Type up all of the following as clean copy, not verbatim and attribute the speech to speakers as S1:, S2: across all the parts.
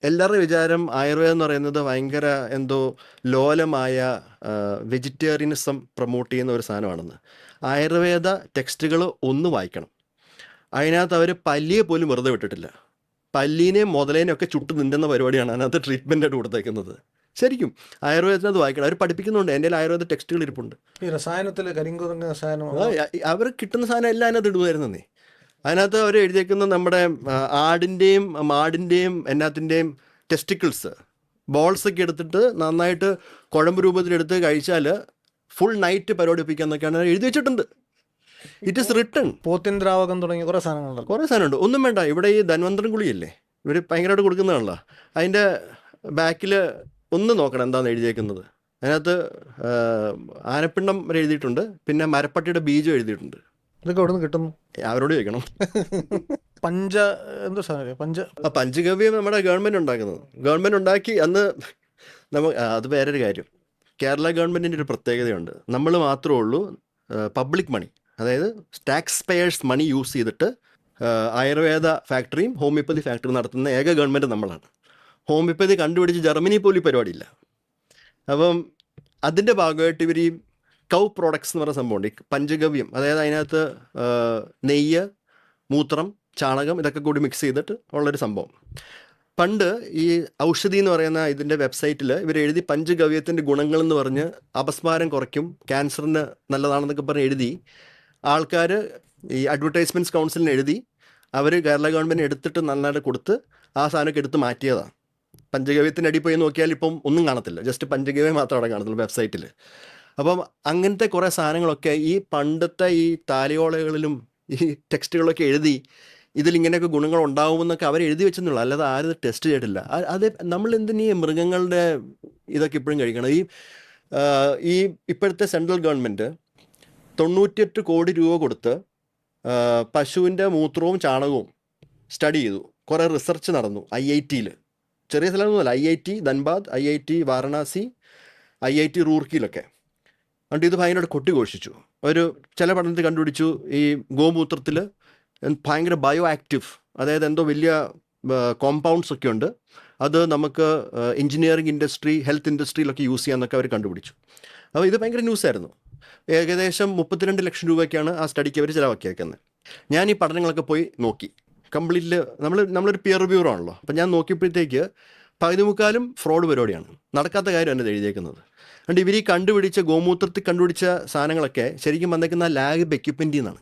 S1: എല്ലാവരുടെയും വിചാരം ആയുർവേദം എന്ന് പറയുന്നത് ഭയങ്കര എന്തോ ലോലമായ വെജിറ്റേറിയനിസം പ്രൊമോട്ട് ചെയ്യുന്ന ഒരു സാധനമാണെന്ന്. ആയുർവേദ ടെക്സ്റ്റുകൾ ഒന്ന് വായിക്കണം. അതിനകത്ത് അവർ പല്ലിയെ പോലും വെറുതെ വിട്ടിട്ടില്ല. പല്ലീനെയും മുതലേനെയും ഒക്കെ ചുട്ട് നിന്നുന്ന പരിപാടിയാണ് അതിനകത്ത് ട്രീറ്റ്മെൻറ്റായിട്ട് കൊടുത്തേക്കുന്നത്. ശരിക്കും ആയുർവേദത്തിനകത്ത് വായിക്കണം. അവർ പഠിപ്പിക്കുന്നുണ്ട്. എൻ്റെ ആയുർവേദ ടെക്സ്റ്റുകൾ ഇരിപ്പുണ്ട്.
S2: ഈ രസായനത്തിൽ കരിങ്കുരങ്ങ രസായനം
S1: അവർ കിട്ടുന്ന സാധനം എല്ലാം അതിനകത്ത് ഇടുമായിരുന്നേ. അതിനകത്ത് അവർ എഴുതിയേക്കുന്ന നമ്മുടെ ആടിൻ്റെയും മാടിൻ്റെയും എന്നാത്തിൻ്റെയും ടെസ്റ്റിക്കിൾസ് ബോൾസൊക്കെ എടുത്തിട്ട് നന്നായിട്ട് കുഴമ്പ് രൂപത്തിലെടുത്ത് കഴിച്ചാൽ ഫുൾ നൈറ്റ് പരിപാടി ഒപ്പിക്കാന്നൊക്കെയാണ് എഴുതി വെച്ചിട്ടുണ്ട്. It is written.
S2: പോത്തിൻ ദ്രാവകം തുടങ്ങിയ കുറേ സാധനങ്ങളുണ്ട്.
S1: കുറേ സാധനമുണ്ട്. ഒന്നും വേണ്ട. ഇവിടെ ഈ ധന്വന്തരം ഗുളിയല്ലേ ഇവർ ഭയങ്കരമായിട്ട് കൊടുക്കുന്നതാണല്ലോ. അതിൻ്റെ ബാക്കിൽ ഒന്ന് നോക്കണം എന്താണെന്ന് എഴുതിയേക്കുന്നത്. അതിനകത്ത് ആനപ്പിണ്ടം വരെ എഴുതിയിട്ടുണ്ട്. പിന്നെ മരപ്പട്ടിയുടെ ബീജം എഴുതിയിട്ടുണ്ട്.
S2: ഇതൊക്കെ എവിടെ നിന്ന് കിട്ടുന്നു?
S1: അവരോട് ചോദിക്കണം.
S2: എന്തോ സാധനം
S1: പഞ്ചഗവ്യം നമ്മുടെ ഗവൺമെൻറ് ഉണ്ടാക്കുന്നത്. ഗവൺമെൻറ് ഉണ്ടാക്കി അന്ന് അത് വേറൊരു കാര്യം. കേരള ഗവൺമെൻറ്റിൻ്റെ ഒരു പ്രത്യേകതയുണ്ട്. നമ്മൾ മാത്രമേ ഉള്ളൂ പബ്ലിക് മണി, അതായത് ടാക്സ് പേയേഴ്സ് മണി യൂസ് ചെയ്തിട്ട് ആയുർവേദ ഫാക്ടറിയും ഹോമിയോപ്പതി ഫാക്ടറിയും നടത്തുന്ന ഏക ഗവൺമെൻറ് നമ്മളാണ്. ഹോമിയോപ്പതി കണ്ടുപിടിച്ച് ജർമ്മനി പോലും പരിപാടിയില്ല. അപ്പം അതിൻ്റെ ഭാഗമായിട്ട് ഇവർ ഈ കൗ പ്രോഡക്ട്സ് എന്ന് പറയുന്ന സംഭവമുണ്ട്. ഈ പഞ്ചഗവ്യം, അതായത് അതിനകത്ത് നെയ്യ്, മൂത്രം, ചാണകം ഇതൊക്കെ കൂടി മിക്സ് ചെയ്തിട്ട് ഉള്ളൊരു സംഭവം. പണ്ട് ഈ ഔഷധി എന്ന് പറയുന്ന ഇതിൻ്റെ വെബ്സൈറ്റിൽ ഇവർ എഴുതി പഞ്ചഗവ്യത്തിൻ്റെ ഗുണങ്ങളെന്ന് പറഞ്ഞ് അപസ്മാരം കുറയ്ക്കും, ക്യാൻസറിന് നല്ലതാണെന്നൊക്കെ പറഞ്ഞ് എഴുതി ആൾക്കാർ ഈ അഡ്വർടൈസ്മെൻറ്റ്സ് കൗൺസിലിന് എഴുതി അവർ കേരള ഗവൺമെൻറ് എടുത്തിട്ട് നന്നായിട്ട് കൊടുത്ത് ആ സാധനമൊക്കെ എടുത്ത് മാറ്റിയതാണ്. പഞ്ചഗവ്യത്തിൻ്റെ അടി പോയി നോക്കിയാൽ ഇപ്പം ഒന്നും കാണത്തില്ല, ജസ്റ്റ് പഞ്ചഗവ്യം മാത്രം അവിടെ കാണത്തുള്ളൂ വെബ്സൈറ്റിൽ. അപ്പം അങ്ങനത്തെ കുറേ സാധനങ്ങളൊക്കെ ഈ പണ്ടത്തെ ഈ താലിയോളകളിലും ഈ ടെക്സ്റ്റുകളൊക്കെ എഴുതി ഇതിലിങ്ങനെയൊക്കെ ഗുണങ്ങൾ ഉണ്ടാവുമെന്നൊക്കെ അവർ എഴുതി വെച്ചെന്നുള്ളൂ. അല്ലാതെ ആരും ടെസ്റ്റ് ചെയ്തിട്ടില്ല. അത് നമ്മൾ എന്തിനീ മൃഗങ്ങളുടെ ഇതൊക്കെ ഇപ്പോഴും കഴിക്കണം? ഈ ഇപ്പോഴത്തെ സെൻട്രൽ ഗവൺമെൻറ് 98 കോടി രൂപ കൊടുത്ത് പശുവിൻ്റെ മൂത്രവും ചാണകവും സ്റ്റഡി ചെയ്തു. കുറേ റിസർച്ച് നടന്നു IIT-യിൽ. ചെറിയ സ്ഥലമൊന്നുമല്ല. IIT Dhanbad, IIT Varanasi, IIT റൂർക്കിയിലൊക്കെ. അതുകൊണ്ട് ഇത് ഭയങ്കരമായിട്ട് കൊട്ടിഘോഷിച്ചു. ഒരു ചില പഠനത്തിൽ കണ്ടുപിടിച്ചു ഈ ഗോമൂത്രത്തിൽ ഭയങ്കര ബയോ ആക്റ്റീവ്, അതായത് എന്തോ വലിയ കോമ്പൗണ്ട്സ് ഒക്കെ ഉണ്ട്. അത് നമുക്ക് എഞ്ചിനീയറിംഗ് ഇൻഡസ്ട്രി, ഹെൽത്ത് ഇൻഡസ്ട്രിയിലൊക്കെ യൂസ് ചെയ്യാമെന്നൊക്കെ അവർ കണ്ടുപിടിച്ചു. അപ്പോൾ ഇത് ഭയങ്കര ന്യൂസായിരുന്നു. ഏകദേശം 32 ലക്ഷം രൂപയ്ക്കാണ് ആ സ്റ്റഡിക്ക് അവർ ചിലവാക്കിയേക്കുന്നത്. ഞാൻ ഈ പഠനങ്ങളൊക്കെ പോയി നോക്കി. കംപ്ലീറ്റ്ലി നമ്മളൊരു പിയർ റിവ്യൂവർ ആണല്ലോ. അപ്പം ഞാൻ നോക്കിയപ്പോഴത്തേക്ക് 14% ഫ്രോഡ് പരിപാടിയാണ്. നടക്കാത്ത കാര്യം എന്നത് എഴുതിയേക്കുന്നത്. അതുകൊണ്ട് ഇവർ ഈ കണ്ടുപിടിച്ച ഗോമൂത്രത്തിൽ കണ്ടുപിടിച്ച സാധനങ്ങളൊക്കെ ശരിക്കും വന്നേക്കുന്ന ലാബ് എക്യുപ്മെൻറ്റിൽ നിന്നാണ്,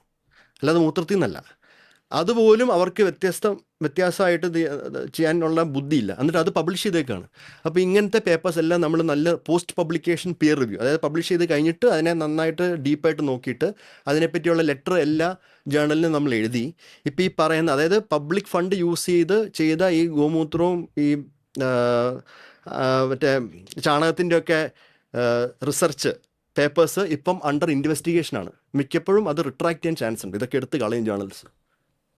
S1: അല്ലാതെ മൂത്രത്തിൽ നിന്നല്ല. അതുപോലും അവർക്ക് വ്യത്യാസമായിട്ട് ചെയ്യാനുള്ള ബുദ്ധിയില്ല. എന്നിട്ട് അത് പബ്ലിഷ് ചെയ്തേക്കാണ്. അപ്പോൾ ഇങ്ങനത്തെ പേപ്പേഴ്സ് എല്ലാം നമ്മൾ നല്ല പോസ്റ്റ് പബ്ലിക്കേഷൻ പിയർ റിവ്യൂ, അതായത് പബ്ലിഷ് ചെയ്ത് കഴിഞ്ഞിട്ട് അതിനെ നന്നായിട്ട് ഡീപ്പായിട്ട് നോക്കിയിട്ട് അതിനെപ്പറ്റിയുള്ള ലെറ്റർ എല്ലാ ജേർണലിനും നമ്മൾ എഴുതി. ഇപ്പോൾ ഈ പറയുന്ന, അതായത് പബ്ലിക് ഫണ്ട് യൂസ് ചെയ്ത ഈ ഗോമൂത്രവും ഈ മറ്റേ ചാണകത്തിൻ്റെ ഒക്കെ റിസർച്ച് പേപ്പേഴ്സ് ഇപ്പം അണ്ടർ ഇൻവെസ്റ്റിഗേഷനാണ്. മിക്കപ്പോഴും അത് റിട്രാക്ട് ചെയ്യാൻ ചാൻസ് ഉണ്ട്. ഇതൊക്കെ എടുത്ത് കളയും ജേർണൽസ്.